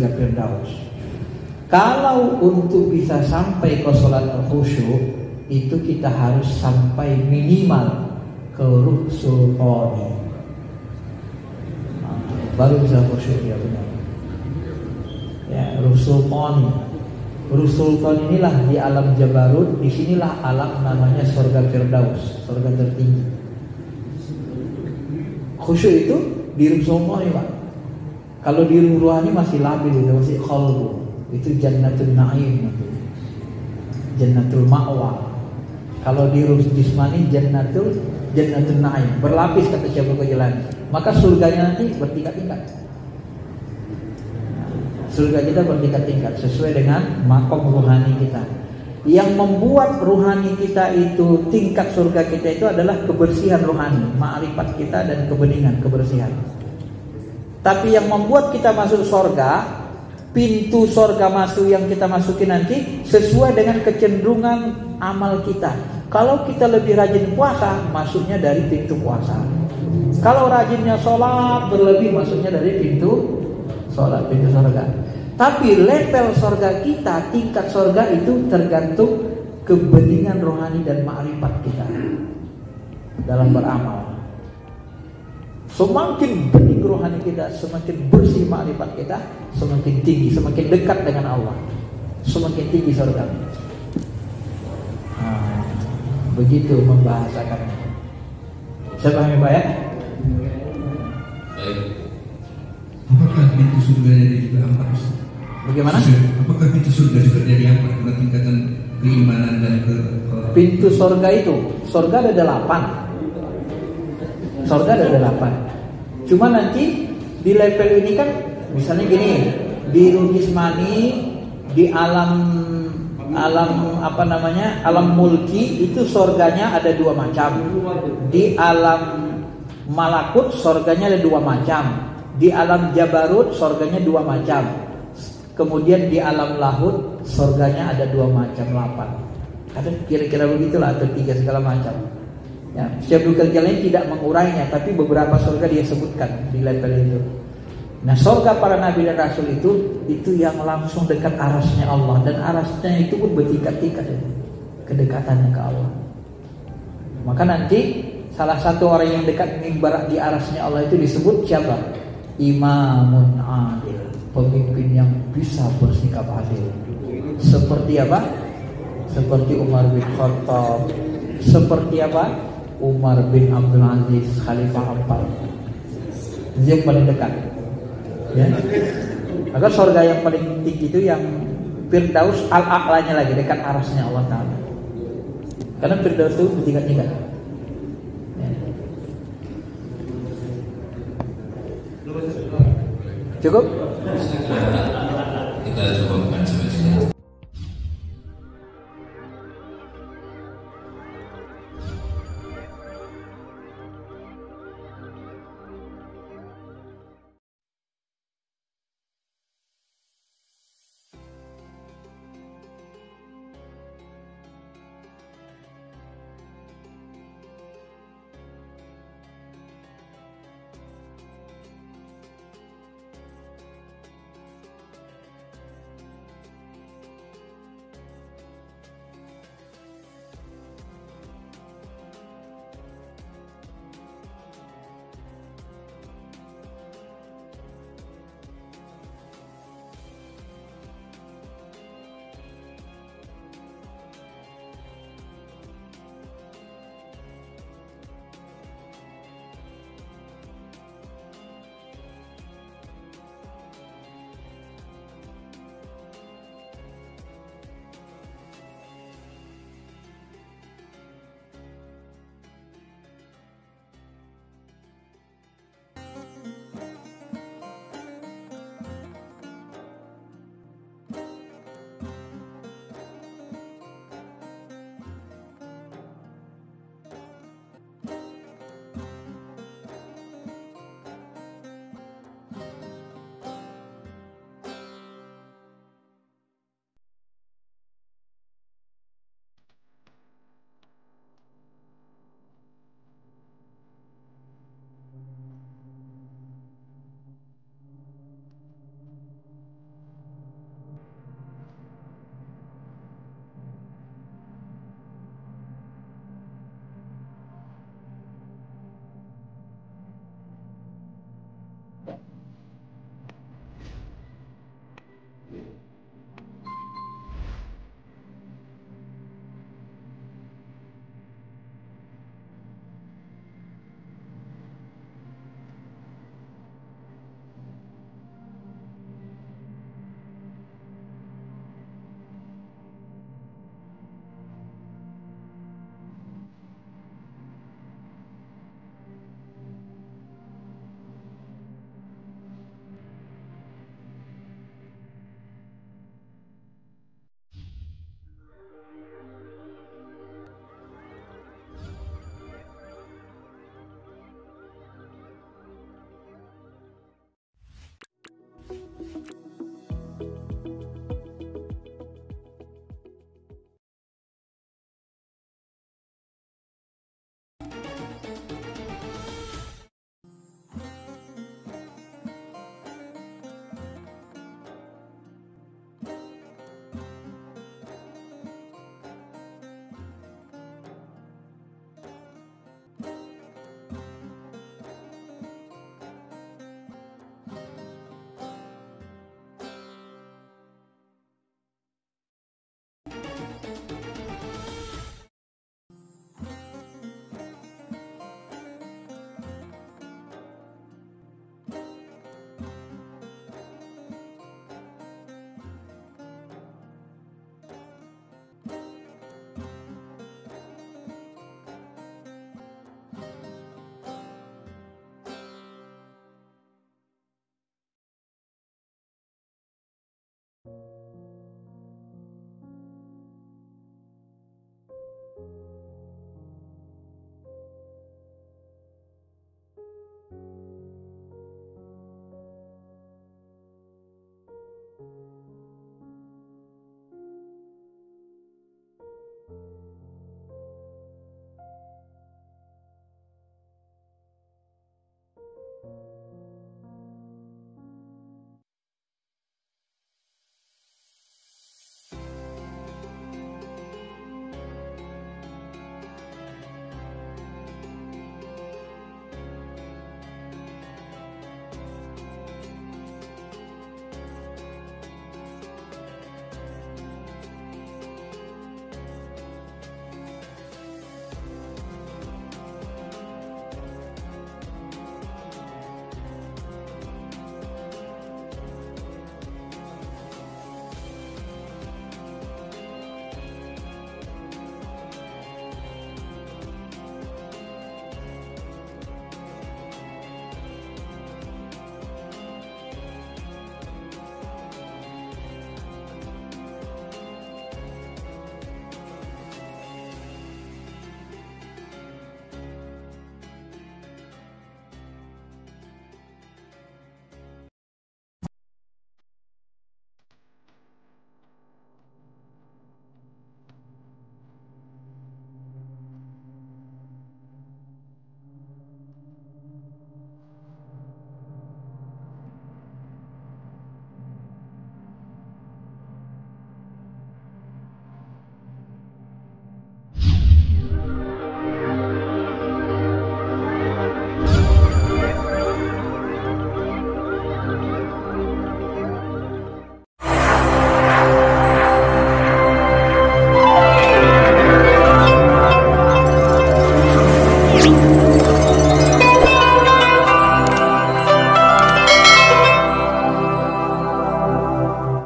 surga Firdaus. Kalau untuk bisa sampai ke sholat khusyuk, itu kita harus sampai minimal ke ruh sultani, baru bisa khusyuk ya benar. Ya, ruh sultani. Ruh sultan inilah di alam Jabarut, disinilah alam namanya surga Firdaus, surga tertinggi. Khusyuk itu di ruh sultani, Pak. Kalau di ruh ruhani masih labil, itu masih qalbu. Itu jannatul na'im, jannatul ma'wa. Kalau di ruh jismani jannatul na'im, berlapis kata Syekh Jalani. Maka surganya nanti bertingkat-tingkat. Surga kita bertingkat-tingkat sesuai dengan makom ruhani kita. Yang membuat ruhani kita itu, tingkat surga kita itu adalah kebersihan ruhani, ma'rifat kita dan kebeningan, kebersihan. Tapi yang membuat kita masuk surga, pintu surga masuk yang kita masuki nanti sesuai dengan kecenderungan amal kita. Kalau kita lebih rajin puasa, masuknya dari pintu puasa. Kalau rajinnya sholat berlebih, masuknya dari pintu sholat, pintu surga. Tapi level surga kita, tingkat surga itu tergantung kebeningan rohani dan ma'rifat kita dalam beramal. Semakin bening rohani kita, semakin bersih ma'rifat kita, semakin tinggi, semakin dekat dengan Allah, semakin tinggi surga. Begitu membahasakannya. Saya pahami Pak ya? Baik. Apakah pintu surganya juga empat? Bagaimana? Apakah pintu surga juga dari empat karena tingkatan keimanan dan pintu surga itu, surga ada 8. Surga ada 8. Cuma nanti di level ini kan, misalnya gini, di Rujismani, di alam apa namanya, alam mulki itu surganya ada 2 macam. Di alam malakut surganya ada 2 macam. Di alam Jabarut surganya 2 macam. Kemudian di alam lahut surganya ada 2 macam, 8. Ada kira-kira begitulah, atau 3 segala macam. Ya, Syekh Abdul Jalani tidak mengurainya, tapi beberapa surga dia sebutkan di level itu. Nah, surga para nabi dan rasul itu yang langsung dekat arasnya Allah, dan arasnya itu pun bertingkat-tingkat kedekatannya ke Allah. Maka nanti salah satu orang yang dekat mimbar di arasnya Allah itu disebut siapa? Imamun adil, pemimpin yang bisa bersikap adil. Seperti apa? Seperti Umar bin Khattab. Seperti apa? Umar bin Abdul Aziz, Khalifah 4. Yang paling dekat. Ya. Maka surga yang paling tinggi itu yang Firdaus al-a'lanya lagi, dekat arasnya Allah Ta'ala. Karena Firdaus itu bertingkat-tingkat. Ya. Cukup? Kita coba